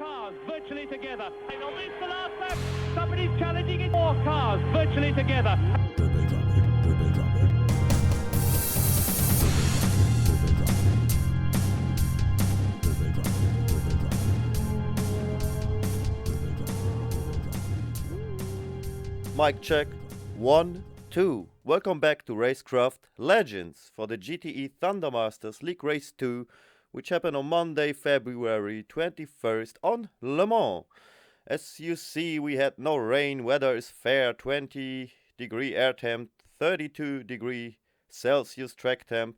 cars virtually together. And on this, the last lap, somebody's challenging it. 4 cars virtually together. Mic check. 1, 2. Welcome back to Racecraft Legends for the GTE Thunder Masters League Race 2, which happened on Monday, February 21st on Le Mans. As you see, we had no rain, weather is fair, 20-degree air temp, 32-degree Celsius track temp.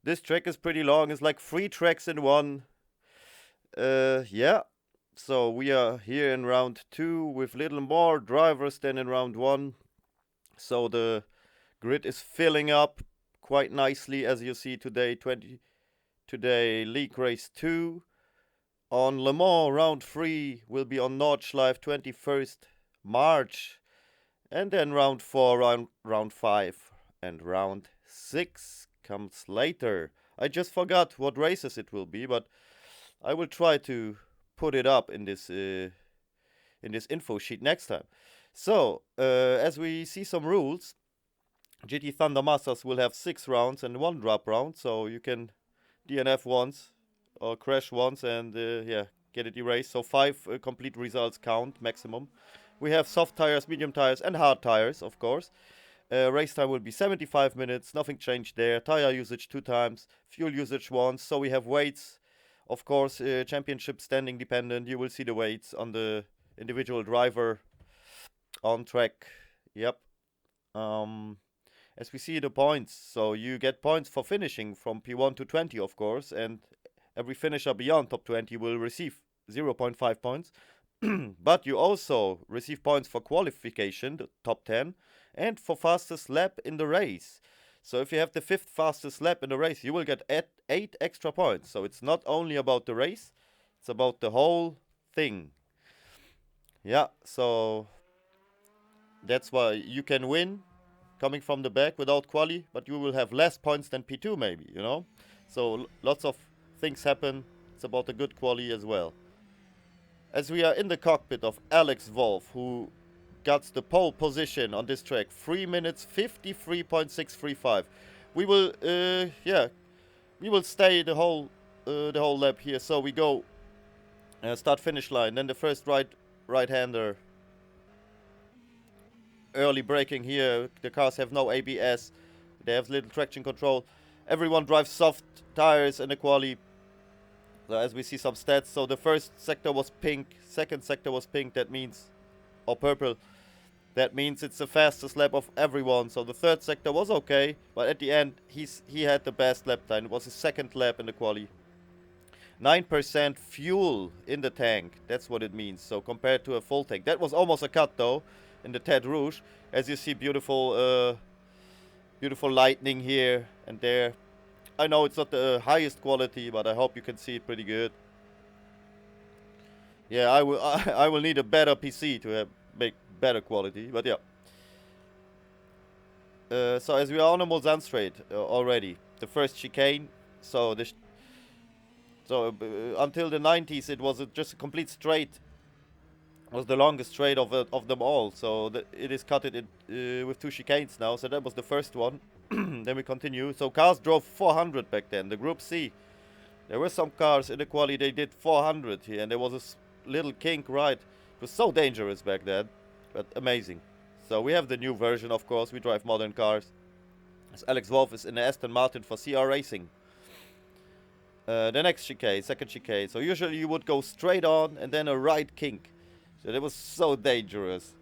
This track is pretty long, it's like 3 tracks in one. Yeah. So we are here in round 2 with little more drivers than in round 1. So the grid is filling up quite nicely, as you see today. Today League Race 2. On Le Mans round 3 will be on Nordschleife 21st March. And then round 4, round 5 and round 6 comes later. I just forgot what races it will be, but I will try to put it up in this info sheet next time. So, as we see some rules, GT Thunder Masters will have 6 rounds and 1 drop round, so you can DNF once or crash once and yeah, get it erased. So 5 complete results count maximum. We have soft tires, medium tires and hard tires, of course. Race time will be 75 minutes, nothing changed there. Tire usage 2 times, fuel usage once, so we have weights. Of course, championship standing dependent. You will see the weights on the individual driver on track. Yep. As we see the points, so you get points for finishing from P1 to 20, of course, and every finisher beyond top 20 will receive 0.5 points. But you also receive points for qualification, the top 10, and for fastest lap in the race. So if you have the 5th fastest lap in the race, you will get 8 extra points. So it's not only about the race, it's about the whole thing. Yeah, so that's why you can win coming from the back without quali, but you will have less points than P2 maybe, you know. So lots of things happen. It's about a good quali as well. As we are in the cockpit of Alex Wolf, who got the pole position on this track, 3 minutes 53.635. We will we will stay the whole lap here. So we go start finish line, then the first right-hander, early braking here. The cars have no ABS, they have little traction control. Everyone drives soft tires in the quali. So as we see some stats, so the first sector was pink, second sector was pink, that means, or purple, that means it's the fastest lap of everyone. So the third sector was okay, but at the end he had the best lap time. It was his second lap in the quali. 9% fuel in the tank, that's what it means. So compared to a full tank, that was almost a cut though in the Tête Rouge. As you see, beautiful lightning here and there. I know it's not the highest quality, but I hope you can see it pretty good. Yeah, I will need a better PC to make better quality, but yeah. So as we are on a Mulsanne straight already, the first chicane. So until the 90s, it was just a complete straight. It was the longest straight of them all. So it is cutted with 2 chicanes now. So that was the first one. Then we continue. So cars drove 400 back then. The Group C. There were some cars in the quali, they did 400 here, and there was a little kink right. It was so dangerous back then, but amazing. So we have the new version, of course. We drive modern cars. As Alex Wolf is in the Aston Martin for CR Racing. The next chicane, second chicane. So usually you would go straight on and then a right kink. So that was so dangerous.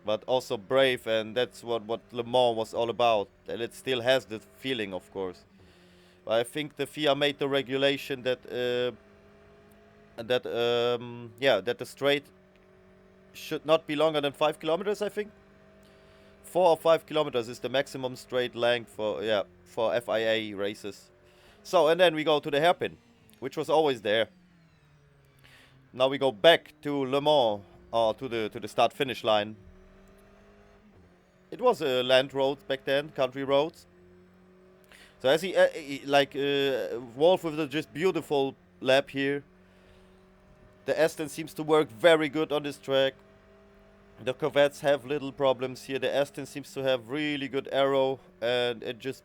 But also brave, and that's what Le Mans was all about. And it still has the feeling, of course. But I think the FIA made the regulation that that the straight should not be longer than 5 kilometers, I think. 4 or 5 kilometers is the maximum straight length for FIA races. So, and then we go to the hairpin, which was always there. Now we go back to Le Mans, or to the start finish line. It was a land road back then, country roads. So as he, Wolf with the just beautiful lap here. The Aston seems to work very good on this track. The Corvettes have little problems here. The Aston seems to have really good aero, and it just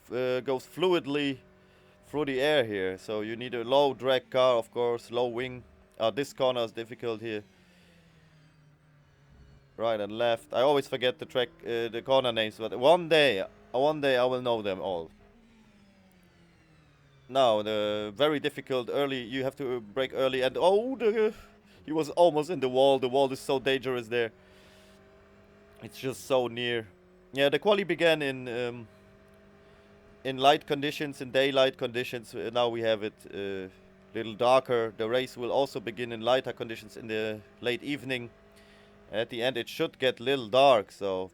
goes fluidly through the air here. So you need a low drag car, of course, low wing. This corner is difficult here. Right and left. I always forget the track, the corner names, but one day I will know them all. Now the very difficult early. You have to brake early, and he was almost in the wall. The wall is so dangerous there. It's just so near. Yeah, the quali began in light conditions, in daylight conditions. Now we have it a little darker. The race will also begin in lighter conditions in the late evening. At the end, it should get a little dark, so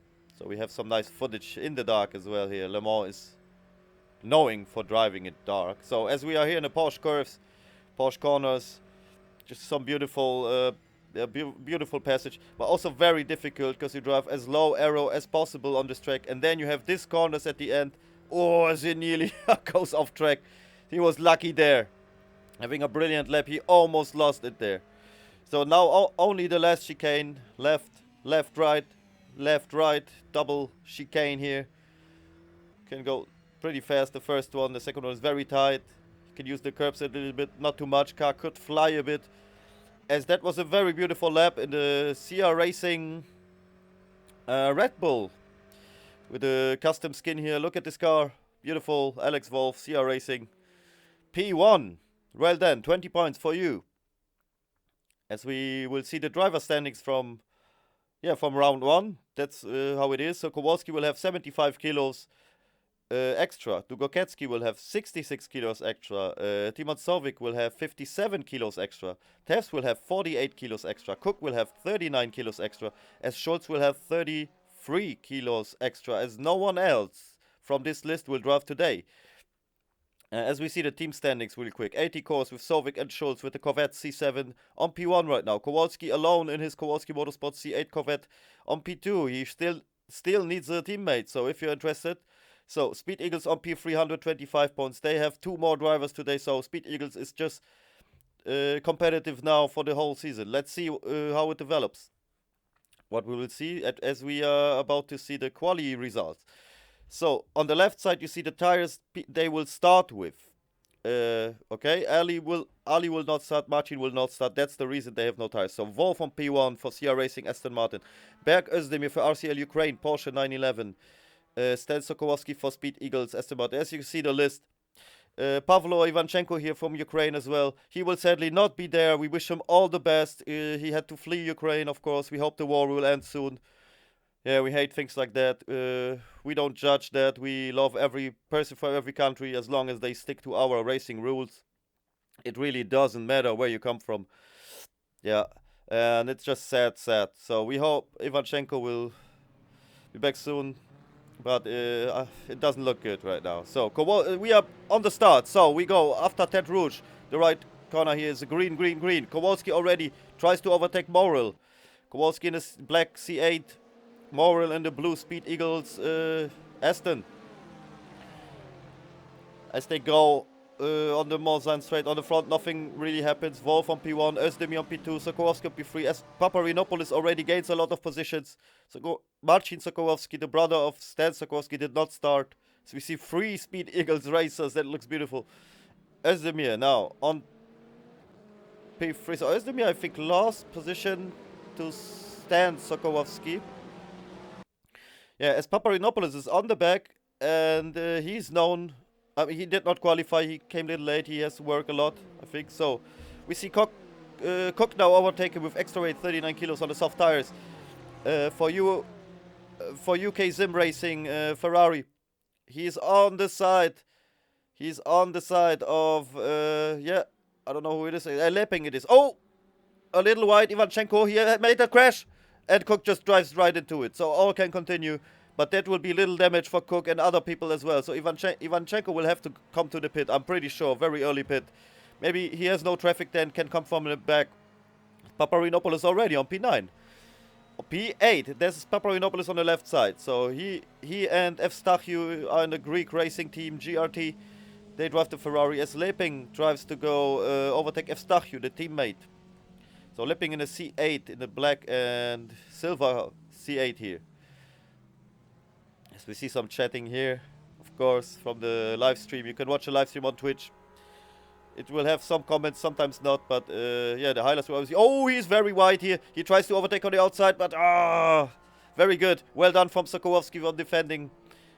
we have some nice footage in the dark as well here. Le Mans is knowing for driving it dark. So as we are here in the Porsche curves, Porsche corners, just some beautiful, beautiful passage, but also very difficult because you drive as low aero as possible on this track, and then you have these corners at the end. Oh, as he nearly goes off track. He was lucky there, having a brilliant lap. He almost lost it there. So now only the last chicane, left, right, double chicane here. Can go pretty fast, the first one. The second one is very tight. You can use the curbs a little bit, not too much. Car could fly a bit. As that was a very beautiful lap in the CR Racing Red Bull. With the custom skin here. Look at this car. Beautiful. Alex Wolf, CR Racing. P1. Well done. 20 points for you. As we will see the driver standings from round 1. That's how it is. So Kowalski will have 75 kilos extra. Dugoketsky will have 66 kilos extra. Timotsovic will have 57 kilos extra. Tevs will have 48 kilos extra. Cook will have 39 kilos extra. As Schultz will have 33 kilos extra. As no one else from this list will drive today. As we see the team standings really quick. 80 cores with Sovic and Schultz with the Corvette C7 on P1 right now. Kowalski alone in his Kowalski Motorsport C8 Corvette on P2. He still needs a teammate, so if you're interested. So Speed Eagles on P3, 125 points. They have 2 more drivers today, so Speed Eagles is just competitive now for the whole season. Let's see how it develops. What we will see as we are about to see the quali results. So, on the left side, you see the tires they will start with. Okay, Ali will not start, Martin will not start. That's the reason they have no tires. So, Wolf on P1 for CR Racing, Aston Martin. Berg Özdemir for RCL Ukraine, Porsche 911. Stan Sokolowski for Speed Eagles, Aston Martin. As you see the list, Pavlo Ivanchenko here from Ukraine as well. He will sadly not be there. We wish him all the best. He had to flee Ukraine, of course. We hope the war will end soon. Yeah, we hate things like that. We don't judge that. We love every person from every country as long as they stick to our racing rules. It really doesn't matter where you come from. Yeah, and it's just sad. So we hope Ivanchenko will be back soon. But it doesn't look good right now. So we are on the start. So we go after Ted Rouge. The right corner here is a green. Kowalski already tries to overtake Morrill. Kowalski in his black C8. Morrill in the blue Speed Eagles Aston. As they go on the Molzheim straight on the front, nothing really happens. Wolf on P1, Özdemir on P2, Sokolowski on P3. As Paparinopoulos already gains a lot of positions. Marcin Sokolowski, the brother of Stan Sokolowski, did not start. So we see 3 Speed Eagles racers. That looks beautiful. Özdemir now on P3. So Özdemir, I think, lost position to Stan Sokolowski. Yeah, as Paparinopoulos is on the back, and he's known. I mean, he did not qualify. He came a little late. He has to work a lot, I think. So we see Cook now overtaken with extra weight, 39 kilos on the soft tires. For UK Sim Racing Ferrari, he's on the side. He's on the side of yeah, I don't know who it is. Lapping it is. Oh, a little wide. Ivanchenko here made a crash. And Cook just drives right into it. So all can continue. But that will be little damage for Cook and other people as well. So Ivanchenko will have to come to the pit. I'm pretty sure. Very early pit. Maybe he has no traffic then. Can come from the back. Paparinopoulos already on P9. P8. There's Paparinopoulos on the left side. So he and Evstachiou are in the Greek racing team. GRT. They drive the Ferrari as Leping drives to go overtake Eustachio, the teammate. So Leping in a C8 in the black and silver C8 here. As we see some chatting here, of course, from the live stream. You can watch a live stream on Twitch. It will have some comments, sometimes not, but yeah, the highlights will obviously... Oh, he's very wide here. He tries to overtake on the outside, but very good. Well done from Sokołowski on defending.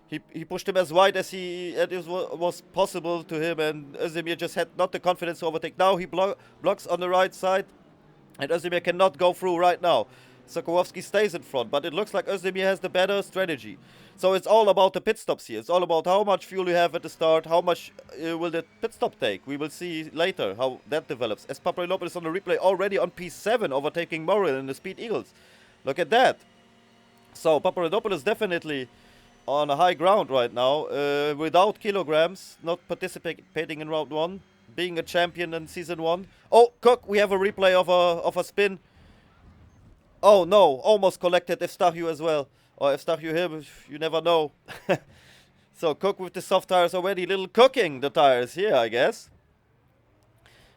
He pushed him as wide as it was possible to him, and Özdemir just had not the confidence to overtake. Now he blocks on the right side, and Özdemir cannot go through right now. Sokołowski stays in front, but it looks like Özdemir has the better strategy. So it's all about the pit stops here. It's all about how much fuel you have at the start, how much will the pit stop take. We will see later how that develops. As Paparinopoulos on the replay already on P7, overtaking Morrill in the Speed Eagles. Look at that. So Paparinopoulos definitely on a high ground right now, without kilograms, not participating in round 1, being a champion in season 1. Oh, Cook, we have a replay of a spin. Oh no, almost collected Eustachio as well. Or Eustachio him, you never know. So Cook with the soft tires already, little cooking the tires here, I guess.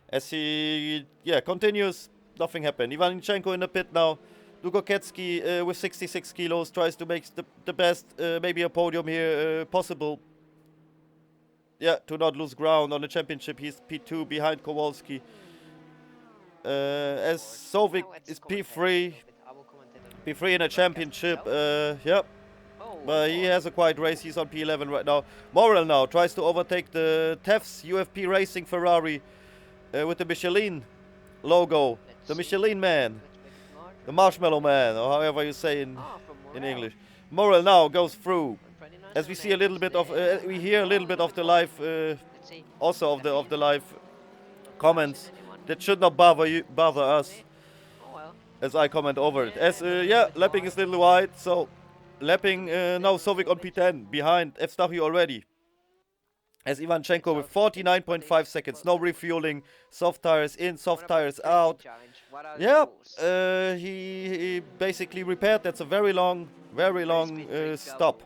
As he, continues, nothing happened. Ivanichenko in the pit now. Dugoketsky with 66 kilos tries to make the best, maybe a podium here possible. Yeah, to not lose ground on the championship. He's P2 behind Kowalski. As Sovic is P3. P3 in a championship, yep. But he has a quiet race, he's on P11 right now. Morrill now tries to overtake the TEF's UFP Racing Ferrari with the Michelin logo. The Michelin man. The Marshmallow Man, or however you say in English. Morrill now goes through. As we see a little bit of, we hear a little bit of the live, also of the live comments. That should not bother us. As I comment over it. As, Leping is a little wide, so Leping now Sovic on P10, behind Eustachio already. As Ivanchenko with 49.5 seconds, no refueling, soft tires in, soft tires out. Yeah, he basically repaired, that's a very long stop.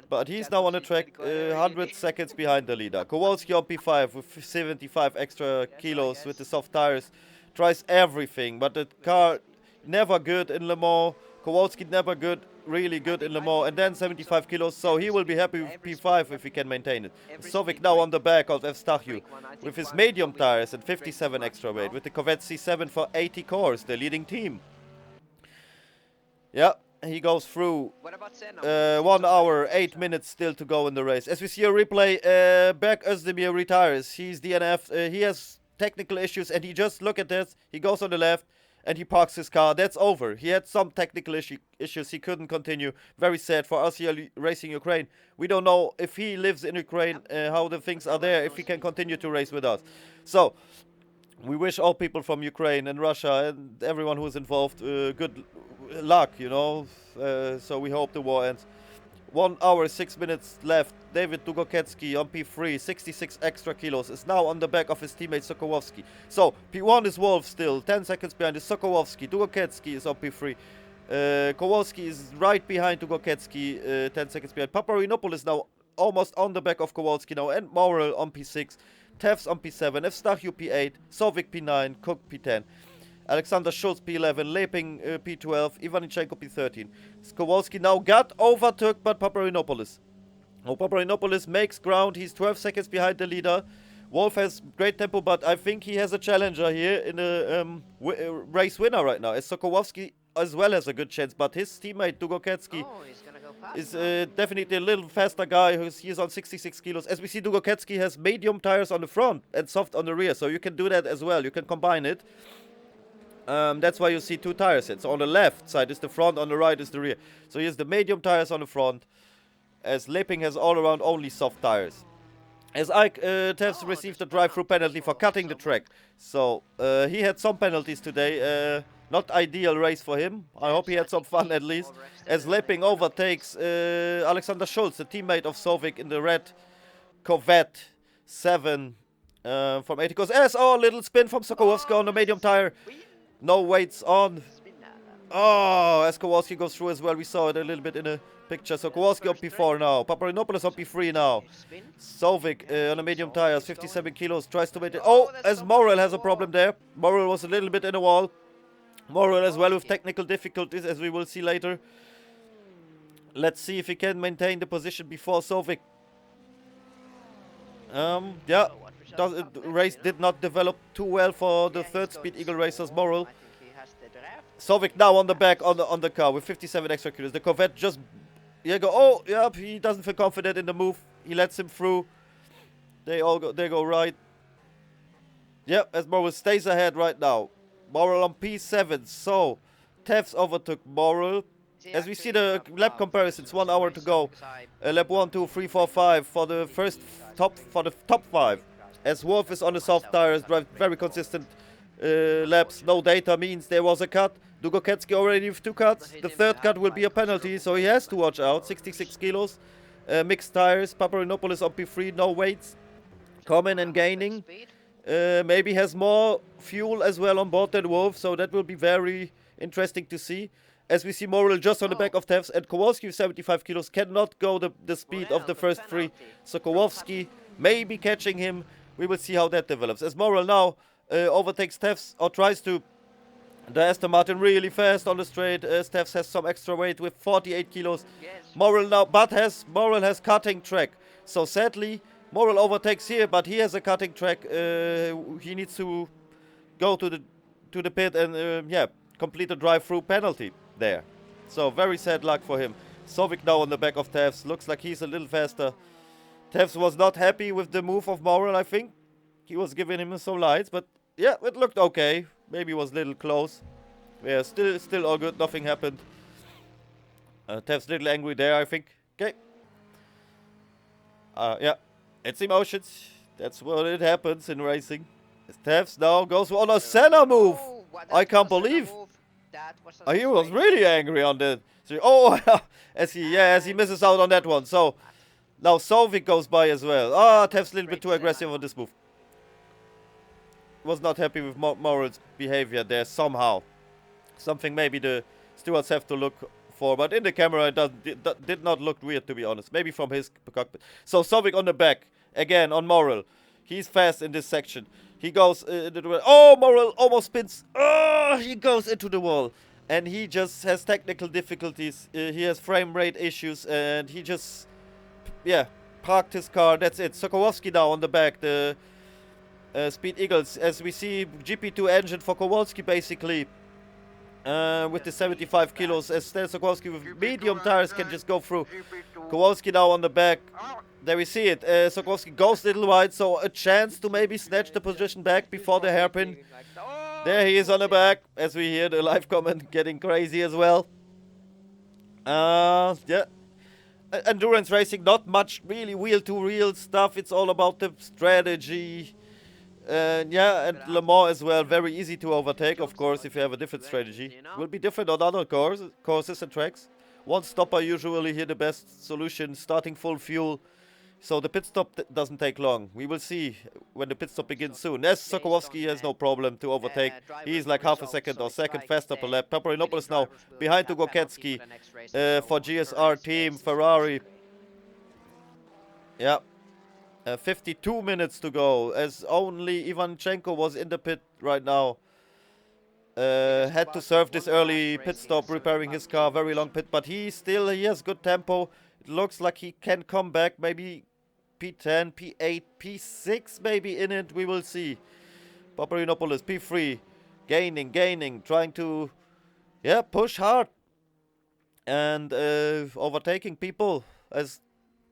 But he's now on the track, 100 seconds behind the leader. Kowalski on P5 with 75 extra kilos with the soft tires. Tries everything, but the car never good in Le Mans. Kowalski never good, really good in Le Mans, and then 75 kilos, so he will be happy with P5 if he can maintain it. Sovic now on the back of Eustachio with his medium tires and 57 extra weight with the Corvette C7 for 80 cores, the leading team. Yeah, he goes through. 1 hour, 8 minutes still to go in the race. As we see a replay, Berk Özdemir retires. He's DNF. He has technical issues, and he just, look at this, he goes on the left and he parks his car. That's over. He had some technical issues, he couldn't continue. Very sad for RCL Racing Ukraine. We don't know if he lives in Ukraine, how the things are there, if he can continue to race with us. So we wish all people from Ukraine and Russia and everyone who's involved good luck, you know. So we hope the war ends. 1 hour, 6 minutes left. David Dugoketsky on P3, 66 extra kilos, is now on the back of his teammate Sokołowski. So, P1 is Wolf still, 10 seconds behind is Sokołowski. Dugoketsky is on P3. Kowalski is right behind Dugoketsky, 10 seconds behind. Paparinopoulos now almost on the back of Kowalski now, and Morrill on P6. Tefs on P7, Eustachio P8, Sovic P9, Cook P10. Alexander Schultz P11, Leping P12, Ivanichenko P13. Kowalski now got overtook by Paparinopoulos. Oh, Paparinopoulos makes ground. He's 12 seconds behind the leader. Wolf has great tempo, but I think he has a challenger here in a race winner right now. As Sokołowski as well has a good chance, but his teammate Dugoketsky is definitely a little faster guy. He's on 66 kilos. As we see, Dugoketsky has medium tires on the front and soft on the rear, so you can do that as well. You can combine it. That's why you see two tire sets. On the left side is the front, on the right is the rear. So here's the medium tires on the front, as Leping has all around only soft tires. As Ike Tefs received a drive-through penalty for cutting the track. So he had some penalties today. Not ideal race for him. I hope he had some fun at least. As Leping overtakes Alexander Schultz, the teammate of Sovic in the red Corvette 7 from 80 course. As little spin from Sokołowski on the medium tire. No weights on. Oh, as Kowalski goes through as well. We saw it a little bit in a picture. So Kowalski on P4 now. Paparinopoulos on P3 now. Sovic on the medium tires, 57 kilos, tries to make it. Oh, as Morel has a problem there. Morel was a little bit in the wall. Morel as well with technical difficulties, as we will see later. Let's see if he can maintain the position before Sovic. Yeah, the race did not develop too well for the third Speed Eagle racers, Morel. Sovic now on the back on the car with 57 extra kilos. The Corvette just oh yeah, he doesn't feel confident in the move. He lets him through. They go right. Yep, as Morel stays ahead right now. Morel on P7. So Tevs overtook Morel. As we see the lap comparisons, 1 hour to go. Lap 1, 2, 3, 4, 5 for the top 5. As Wolf is on the soft tires, drives very consistent laps. No data means there was a cut. Dugoketsky already with 2 cuts. The third cut will be a penalty, so he has to watch out. 66 kilos. Mixed tires. Paparinopoulos on P3, no weights. Coming and gaining. Maybe has more fuel as well on board than Wolf, so that will be very interesting to see. As we see Morel just on the back of Tevs, and Kowalski with 75 kilos cannot go the speed of the first 3. So Kowalski may be catching him. We will see how that develops. As Morel now overtakes Tevs, or tries to. The Aston Martin really fast on the straight. Tevs has some extra weight with 48 kilos. Morel now, Morel has cutting track. So sadly, Morel overtakes here, but he has a cutting track. He needs to go to the pit and yeah, complete a drive-through penalty there. So very sad luck for him. Sovic now on the back of Tevs. Looks like he's a little faster. Tevs was not happy with the move of Morel, I think. He was giving him some lights, but yeah, it looked okay. Maybe it was a little close. Yeah, still all good. Nothing happened. Tevs a little angry there, I think. Okay. Yeah, it's emotions. That's what it happens in racing. Tevs now goes on a Senna move. I can't believe. He was really angry on that. So, oh, as he misses out on that one. So now Sovic goes by as well. Tevs a little bit too aggressive on this move. Was not happy with Morel's behavior there somehow. Something maybe the stewards have to look for, but in the camera it did not look weird, to be honest. Maybe from his cockpit. So Sovic on the back again on Morel. He's fast in this section. He goes into the wall. Oh, Morel almost spins. Oh, he goes into the wall. And he just has technical difficulties. He has frame rate issues. And he just, yeah, parked his car. That's it. Sokolowski now on the back. The Speed Eagles. As we see, GP2 engine for Kowalski basically. With the 75 kilos. As Stan Sokolowski with medium tires can just go through. Kowalski now on the back. There we see it. Sokolowski goes a little wide, so a chance to maybe snatch the position back before the hairpin. There he is on the back, as we hear the live comment getting crazy as well. Yeah. Endurance racing, not much really wheel-to-wheel stuff. It's all about the strategy. Yeah, and Le Mans as well. Very easy to overtake, of course, if you have a different strategy. Will be different on other courses and tracks. One stopper usually here the best solution, starting full fuel. So the pit stop doesn't take long. We will see when the pit stop begins soon. As Sokolowski has no problem to overtake. He's like half a second or second faster per lap. Paparinopoulos now behind Dugoketsky for GSR team Ferrari. Yeah. 52 minutes to go. As only Ivanchenko was in the pit right now. Had to serve this early pit stop, repairing his car. Very long pit, but he has good tempo. It looks like he can come back. Maybe P10, P8, P6 maybe in it. We will see. Paparinopoulos, P3. Gaining. Trying to, yeah, push hard. And overtaking people as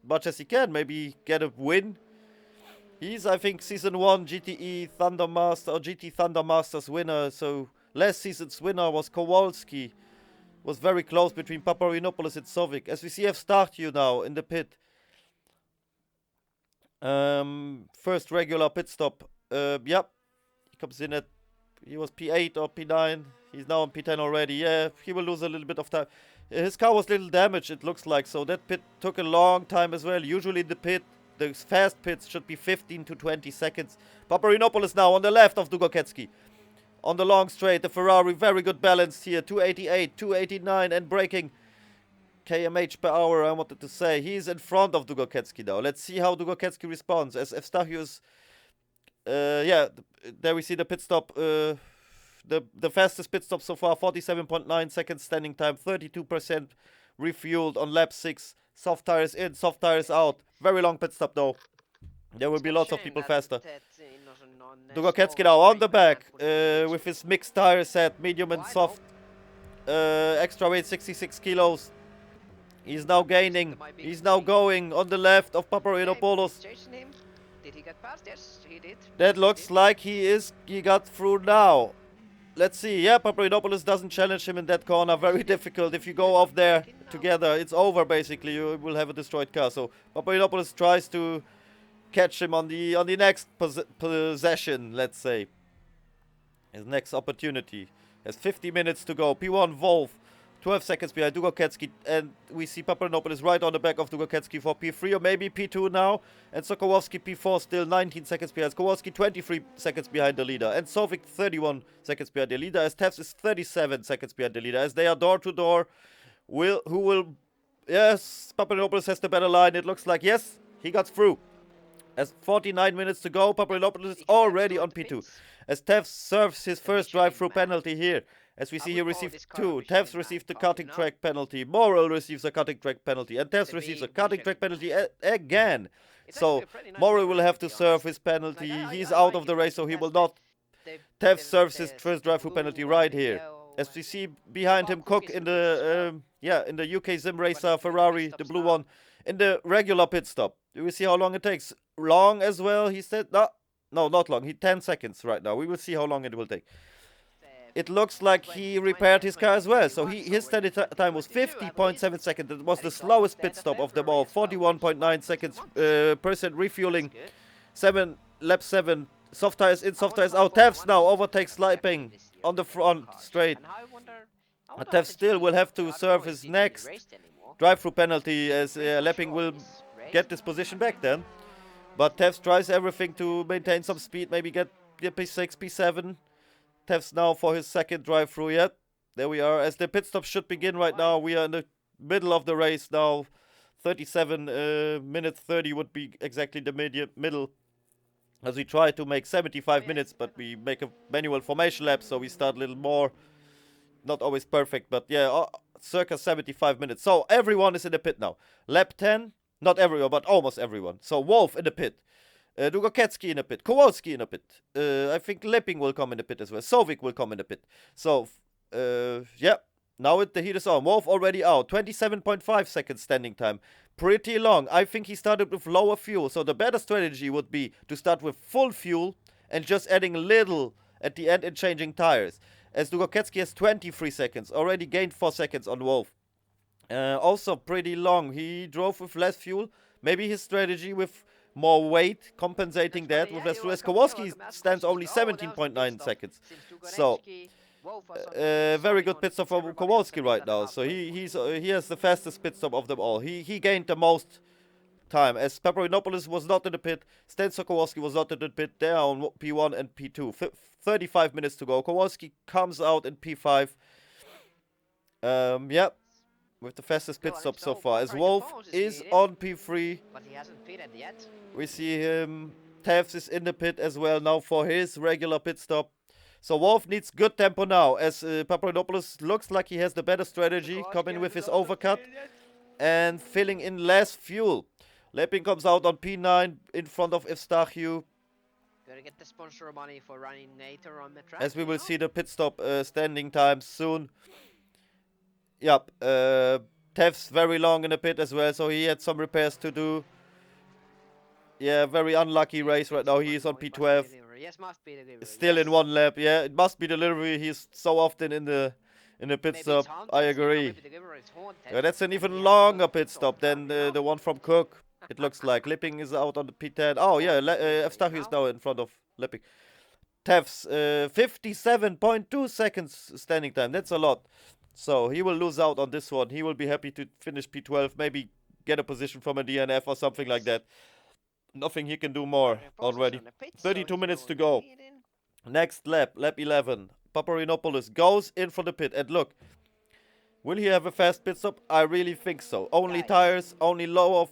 much as he can. Maybe get a win. He's, I think, Season 1 GTE Thundermaster or GT Thundermasters winner. So last season's winner was Kowalski. Was very close between Paparinopoulos and Sovic. As we see Startiu now in the pit. First regular pit stop. Yep. He comes in at, he was P8 or P9. He's now on P10 already. Yeah, he will lose a little bit of time. His car was a little damaged, it looks like. So that pit took a long time as well. Usually the pit, the fast pits should be 15 to 20 seconds. Paparinopoulos now on the left of Dugoketsky. On the long straight, the Ferrari, very good balance here. 288, 289 and braking. kmh per hour, I wanted to say. He's in front of Dugoketsky now. Let's see how Dugoketsky responds. As Evstachius, yeah, there we see the pit stop. The fastest pit stop so far, 47.9 seconds standing time, 32% refueled on lap 6. Soft tires in, soft tires out. Very long pit stop though. There will be lots of people faster. Dugoketsky now on the back with his mixed tire set, medium and soft. Extra weight 66 kilos. He's now gaining. He's now going on the left of Paparinopoulos. Did he get past? Yes, he did. That looks like he got through now. Let's see. Yeah, Paparinopoulos doesn't challenge him in that corner. Very difficult. If you go off there together, it's over basically. You will have a destroyed car. So Paparinopoulos tries to catch him on the next possession, let's say. His next opportunity. Has 50 minutes to go. P1 Wolf, 12 seconds behind Dugoketsky, and we see Paparinopoulos right on the back of Dugoketsky for P3 or maybe P2 now. And Sokołowski P4 still 19 seconds behind. Kowalski 23 seconds behind the leader. And Sovic 31 seconds behind the leader. As Tevs is 37 seconds behind the leader. As they are door to door. Yes, Paparinopoulos has the better line. It looks like, yes, he got through. As 49 minutes to go, Paparinopoulos is already on P2. As Tevs serves his first drive-through penalty here. As we see, he received 2. Tevs received the cutting track penalty. Morel receives a cutting track penalty. And Tevs receives a cutting track penalty again. So, Morel will have to serve his penalty. He's out of the race, so he will not. Tevs serves his first drive-through penalty right here. As we see behind him, Cook in the UK Sim Racer Ferrari, the blue one, in the regular pit stop. Do we see how long it takes? Long as well, he said. No, not long. 10 seconds right now. We will see how long it will take. It looks like he repaired his car as well. So his steady time was 50.7 seconds. It was the slowest pit stop of them all. 41.9 seconds percent refueling. Lap 7. Soft tires in, soft tires out. Tevs now overtakes Leiping on the front straight. Tevs still will have to serve his next drive-through penalty as Leiping will get this position back then. But Tevs tries everything to maintain some speed, maybe get the P6, P7. Tevs now for his second drive-through yet. There we are. As the pit stop should begin right now, we are in the middle of the race now. 37 minutes 30 would be exactly the middle. As we try to make 75 minutes, but we make a manual formation lap, so we start a little more. Not always perfect, but yeah, circa 75 minutes. So everyone is in the pit now. Lap 10. Not everyone, but almost everyone. So Wolf in the pit. Dugoketsky in the pit. Kowalski in the pit. I think Leiping will come in the pit as well. Sovic will come in the pit. So, yeah. Now the heat is on. Wolf already out. 27.5 seconds standing time. Pretty long. I think he started with lower fuel. So the better strategy would be to start with full fuel and just adding a little at the end and changing tires. As Dugoketsky has 23 seconds. Already gained 4 seconds on Wolf. Also pretty long. He drove with less fuel. Maybe his strategy with more weight compensating that with less fuel. As Kowalski stands only 17.9 seconds. So very good pit stop from Kowalski right now. So he has the fastest pit stop of them all. He gained the most time. As Paparinopoulos was not in the pit, Stan Kowalski was not in the pit. They are on P1 and P2. 35 minutes to go. Kowalski comes out in P5. Yeah. With the fastest pit stop so far. As Wolf is on P3. But he hasn't pitted yet. We see him. Tevs is in the pit as well now for his regular pit stop. So Wolf needs good tempo now. As Paparinopoulos looks like he has the better strategy. Coming with his overcut. And filling in less fuel. Leiping comes out on P9 in front of Evstachius. Gonna get the sponsor money for running later on the track. As we will see the pit stop standing times soon. Yep, Tevs very long in the pit as well, so he had some repairs to do. Yeah, very unlucky race right now. He is on P12. Yes, must be delivery. Still in one lap. Yeah, it must be delivery. He's so often in the pit stop. I agree. Yeah, that's an even longer pit stop than the one from Cook. It looks like Leiping is out on the P10. Oh yeah, Evstachius is now in front of Leiping. Tevs 57.2 seconds standing time. That's a lot. So he will lose out on this one. He will be happy to finish P12, maybe get a position from a DNF or something like that. Nothing he can do more already. 32 minutes to go. Next lap, lap 11. Paparinopoulos goes in for the pit. And look, Will he have a fast pit stop? I really think so. Only tires, only low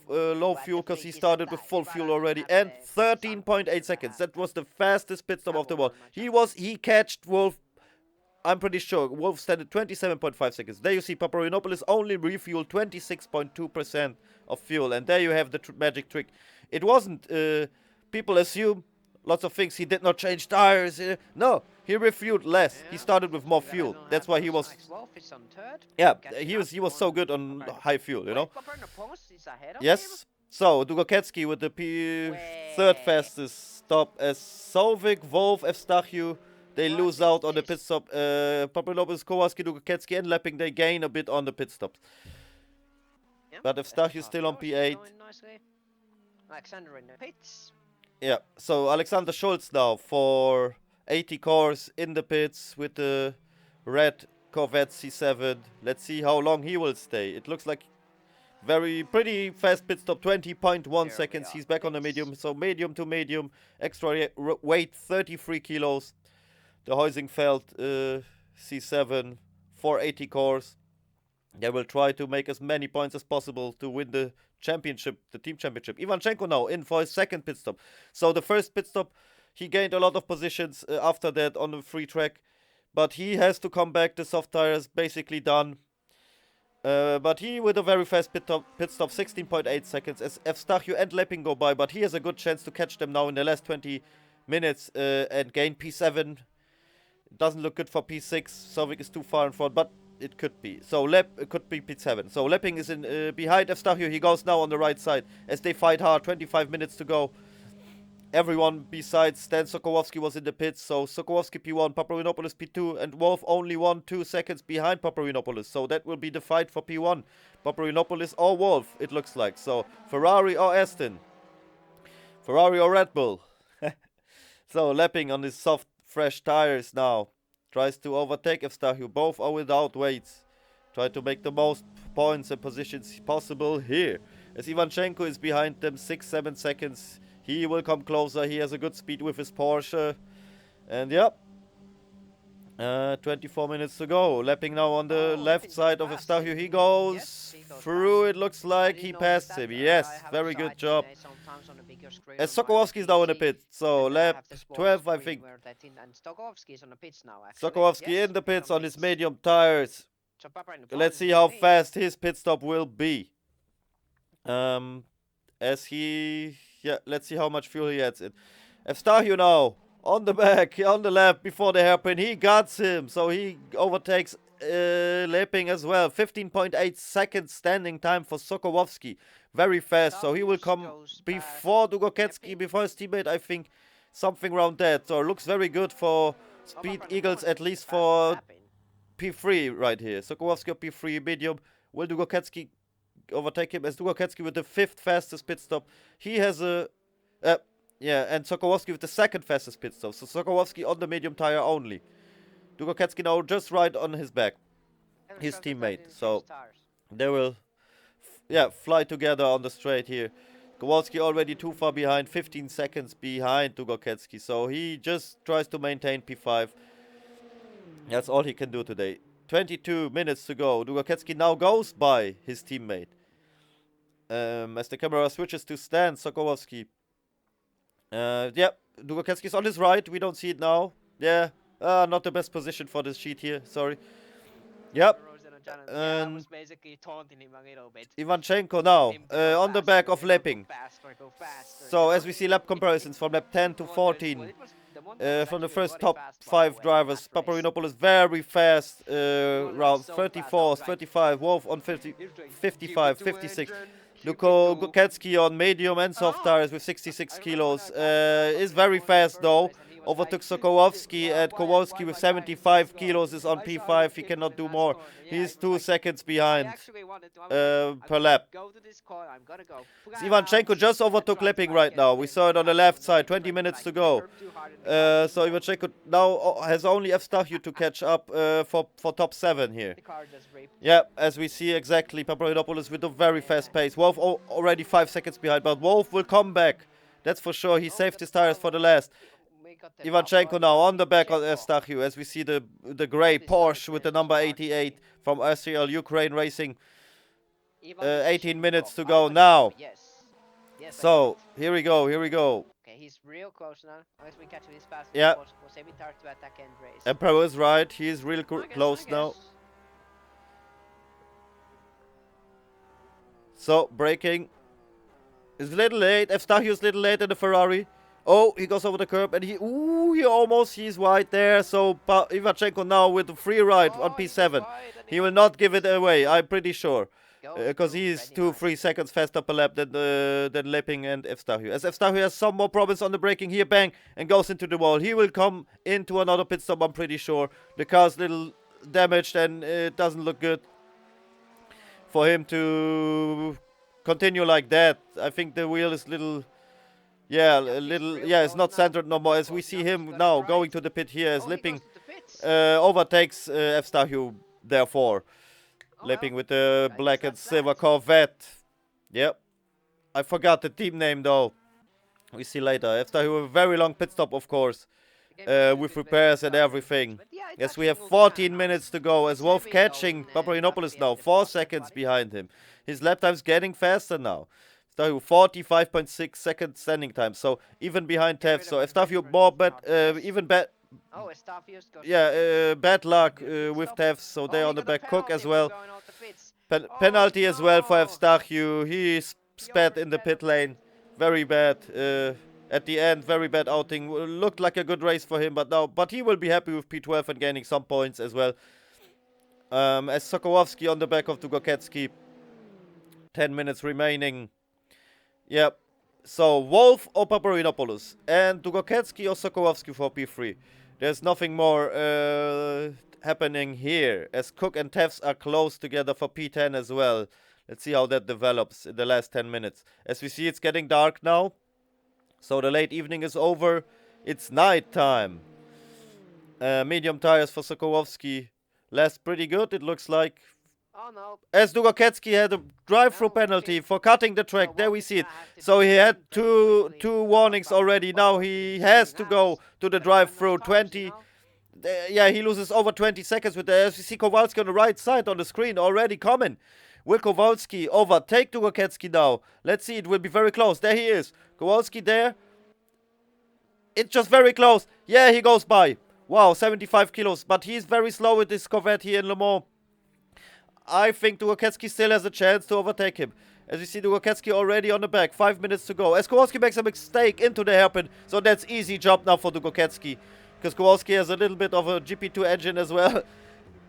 fuel because he started with full fuel already. And 13.8 seconds. That was the fastest pit stop of the world. He catched Wolf. I'm pretty sure Wolf started 27.5 seconds. There you see Paparinopoulos only refueled 26.2% of fuel. And there you have the magic trick. It wasn't, people assume lots of things. He did not change tires. No, he refueled less. He started with more fuel. That's why he was. Yeah, he was so good on high fuel, you know. Yes. So Dugoketsky with the third fastest stop as Sovic, Wolf, Evstachiou. They lose out on the pit stop. Paparinopoulos, Kowalski, Dugoketsky, and Lapping. They gain a bit on the pit stops. But Evstachiou still on P8. Alexander in the pits. Yeah, so Alexander Schultz now for 80 cores in the pits with the red Corvette C7. Let's see how long he will stay. It looks like pretty fast pit stop, 20.1 seconds. He's back on the medium, so medium to medium. Extra weight, 33 kilos. The Heusingfeld C7 for 80 cores. They will try to make as many points as possible to win the championship, the team championship. Ivanchenko now in for his second pit stop. So the first pit stop, he gained a lot of positions after that on the free track. But he has to come back. The soft tires basically done. But he with a very fast pit stop, 16.8 seconds as Evstachiou and Lapping go by. But he has a good chance to catch them now in the last 20 minutes and gain P7. It doesn't look good for P6. Sovic is too far in front, but it could be. So it could be P7. So Lapping is in behind Evstachiou. He goes now on the right side as they fight hard. 25 minutes to go. Everyone besides Stan Sokołowski was in the pits. So Sokołowski P1, Paparinopoulos P2, and Wolf only 1-2 seconds behind Paparinopoulos. So that will be the fight for P1. Paparinopoulos or Wolf, it looks like. So Ferrari or Aston. Ferrari or Red Bull. So Lapping on his soft, fresh tires now. Tries to overtake Evstachiou. Both are without weights. Try to make the most points and positions possible here. As Ivanchenko is behind them, 6-7 seconds. He will come closer. He has a good speed with his Porsche. And yeah. 24 minutes to go. Lapping now on the left side of Evstachiou. He goes through. It looks like he passed him. Yes, very good job. As Sokołowski is now in the pit. So lap 12, I think. Sokołowski in the pits on his medium tires. Let's see how fast his pit stop will be. Let's see how much fuel he adds in. Evstachiou now on the back, on the lap before the hairpin. He guts him, so he overtakes Lapping as well. 15.8 seconds standing time for Sokołowski. Very fast, so he will come before Dugoketsky, before his teammate, I think. Something around that. So it looks very good for Speed Eagles, at least for P3 right here. Sokołowski on P3 medium. Will Dugoketsky overtake him as Dugoketsky with the 5th fastest pit stop? He has a... and Sokołowski with the 2nd fastest pit stop. So Sokołowski on the medium tire only. Dugoketsky now just right on his back. His teammate. So they will fly together on the straight here. Kowalski already too far behind. 15 seconds behind Dugoketsky. So he just tries to maintain P5. That's all he can do today. 22 minutes to go. Dugoketsky now goes by his teammate. As the camera switches to Stan Sokołowski. Dugoketsky's on his right. We don't see it now. Yeah, not the best position for this sheet here. Sorry. Yep. And Ivanchenko now on the back of Lapping. So as we see lap comparisons from lap 10 to 14. From the first top 5 drivers, Paparinopoulos very fast, around 34, 35, Wolf on 50, 55, 56. Dugoketsky on medium and soft tires with 66 kilos. Is very fast though. Overtook Sokołowski, and Kowalski with 75 kilos is on P5. He cannot do more. He's 2 seconds behind per lap. Ivanchenko just overtook Lapping right now. We saw it on the left side. 20 minutes to go. So Ivanchenko now has only Evstachiou to catch up for top 7 here. Yeah, as we see exactly, Paparinopoulos with a very fast pace. Wolf already 5 seconds behind, but Wolf will come back. That's for sure. He saved his tires for the last. got the Ivanchenko now on the back of Checo. Eustachio as we see the grey This Porsche time with the it's number Martin. 88 from RCL Ukraine Racing. Ivan 18 minutes to Checo. go Ivan now. Checo, yes. Yes, I So, got it. here we go, here we go. Okay, he's real close now. As we catch him as fast Yeah. as possible. Save it hard to attack and race. Emperor is right, he is real I guess, close I now. guess. So, braking. It's a little late. Eustachio's a little late in the Ferrari. Oh, he goes over the curb and he he's wide there. So, Ivanchenko now with the free ride on P7. He will not give it away, I'm pretty sure. Because he's 2-3 seconds faster per lap than Lepping and Eustachio. As Eustachio has some more problems on the braking here, bang, and goes into the wall. He will come into another pit stop, I'm pretty sure. The car's a little damaged and it doesn't look good for him to continue like that. I think the wheel is little, it's not centered no more. As we see him now going to the pit here as Lipping overtakes Eustachio, therefore. Lipping with the black and silver Corvette. Yep. I forgot the team name though. We see later. Eustachio a very long pit stop, of course. With repairs and everything. Yes, we have 14 minutes to go as Wolf catching Paparinopoulos now, 4 seconds behind him. His lap time's getting faster now. Eustachio 45.6 seconds standing time, so even behind Tev. So Eustachio more bad Oh, Eustachio's got bad luck with Tev, so they're on the back. Cook as well. Penalty as well for Eustachio. He spat in the pit lane. Very bad. At the end, very bad outing. Looked like a good race for him, but he will be happy with P12 and gaining some points as well. As Sokołowski on the back of Dugokecki. 10 minutes remaining. Yep. So, Wolf or Paparinopoulos. And Dugokecki or Sokołowski for P3. There's nothing more happening here. As Cook and Tefs are close together for P10 as well. Let's see how that develops in the last 10 minutes. As we see, it's getting dark now. So the late evening is over. It's night time. Medium tires for Sokołowski. Last pretty good, it looks like. Oh no. As Dugokecki had a drive-through penalty for cutting the track. There we see it. So he had two warnings already. Now he has to go to the drive-through. 20. Yeah, he loses over 20 seconds with the. As we see Kowalski on the right side on the screen already coming. Will Kowalski overtake Dugokecki now? Let's see, it will be very close. There he is. Kowalski there. It's just very close. Yeah, he goes by. Wow, 75 kilos. But he's very slow with this Corvette here in Le Mans. I think Dugokecki still has a chance to overtake him. As you see, Dugokecki already on the back. 5 minutes to go. As Kowalski makes a mistake into the hairpin. So that's easy job now for Dugokecki. Because Kowalski has a little bit of a GP2 engine as well.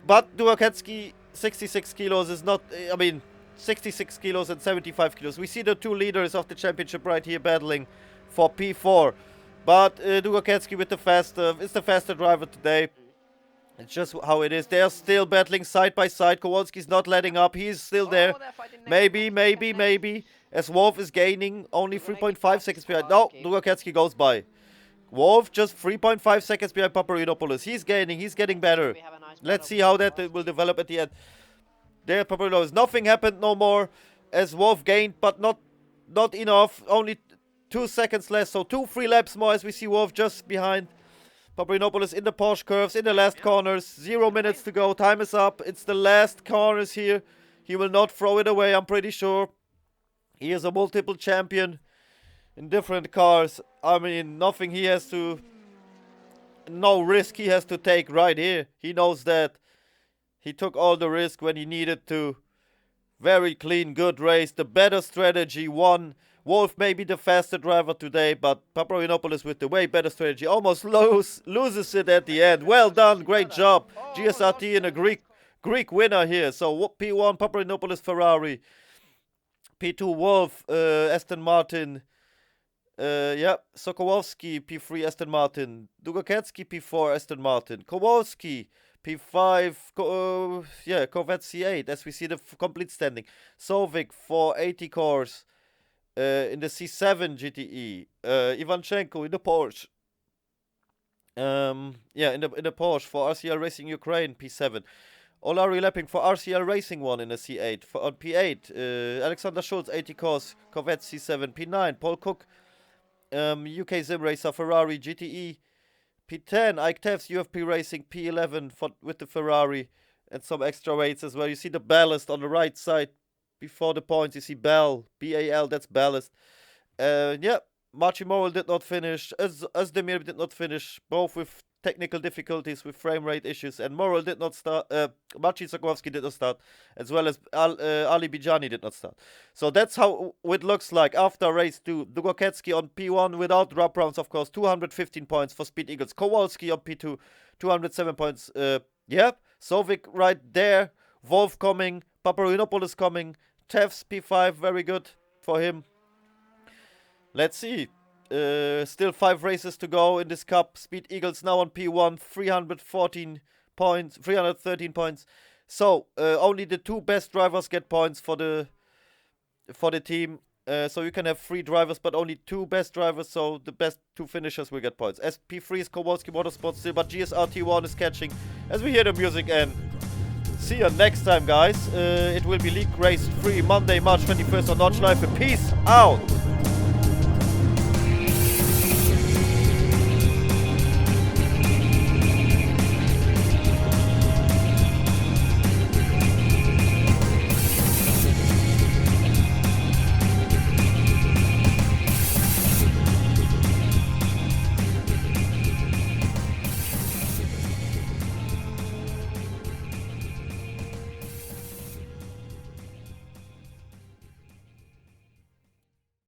But Dugokecki, 66 kilos is not... 66 kilos and 75 kilos. We see the two leaders of the championship right here battling for P4. But Dugokecki with the faster driver today. It's just how it is. They're still battling side by side. Kowalski's not letting up. He's still there. Maybe. As Wolf is gaining only 3.5 seconds behind. No, Dugokecki goes by. Wolf just 3.5 seconds behind Paparinopoulos. He's gaining. He's getting better. Let's see how that will develop at the end. There, Paparinopoulos. Nothing happened no more. As Wolf gained, but not enough. Only 2 seconds less. So 2-3 laps more as we see Wolf just behind. Paparinopoulos in the Porsche curves, in the last corners. 0 minutes to go. Time is up. It's the last corners here. He will not throw it away, I'm pretty sure. He is a multiple champion in different cars. Nothing he has to... No risk he has to take right here. He knows that. He took all the risk when he needed to. Very clean, good race. The better strategy won. Wolf may be the faster driver today, but Paparinopoulos with the way better strategy almost loses it at the end. Well done, great job. GSRT and a Greek winner here. So P1 Paparinopoulos Ferrari, P2 Wolf Aston Martin. Sokołowski P3 Aston Martin, Dugokecki P4 Aston Martin, Kowalski P5 Corvette C8 as we see the complete standing. Sovic for 80 cores. In the C7 GTE, Ivanchenko in the Porsche. In the Porsche for RCL Racing Ukraine P7. Olari Lapping for RCL Racing 1 in the C8. On P8, Alexander Schulz 80 cores, Corvette C7 P9. Paul Cook, UK Sim Racer Ferrari GTE P10, Ike Tevs, UFP Racing, P11 with the Ferrari and some extra weights as well. You see the ballast on the right side before the points. You see Bell, B-A-L, that's ballast. Yeah, Marcin Morel did not finish. Özdemir did not finish, both with technical difficulties, with frame rate issues. And Morel did not start. Marcin Sokołowski did not start, as well as Ali Bijani did not start. So that's how it looks like after race 2. Dugokecki on P1 without drop rounds, of course, 215 points for Speed Eagles. Kowalski on P2, 207 points. Yep, Sovic right there. Wolf coming, Paparinopoulos coming. Tevs P5, very good for him. Let's see. Still 5 races to go in this cup. Speed Eagles now on P1, 313 points. So only the 2 best drivers get points for the team. So you can have 3 drivers, but only 2 best drivers. So the best 2 finishers will get points. SP3 is Kowalski Motorsports still, but GSR-T1 is catching as we hear the music. And see you next time, guys. It will be League Race 3 Monday, March 21st on Notch Live. Peace out.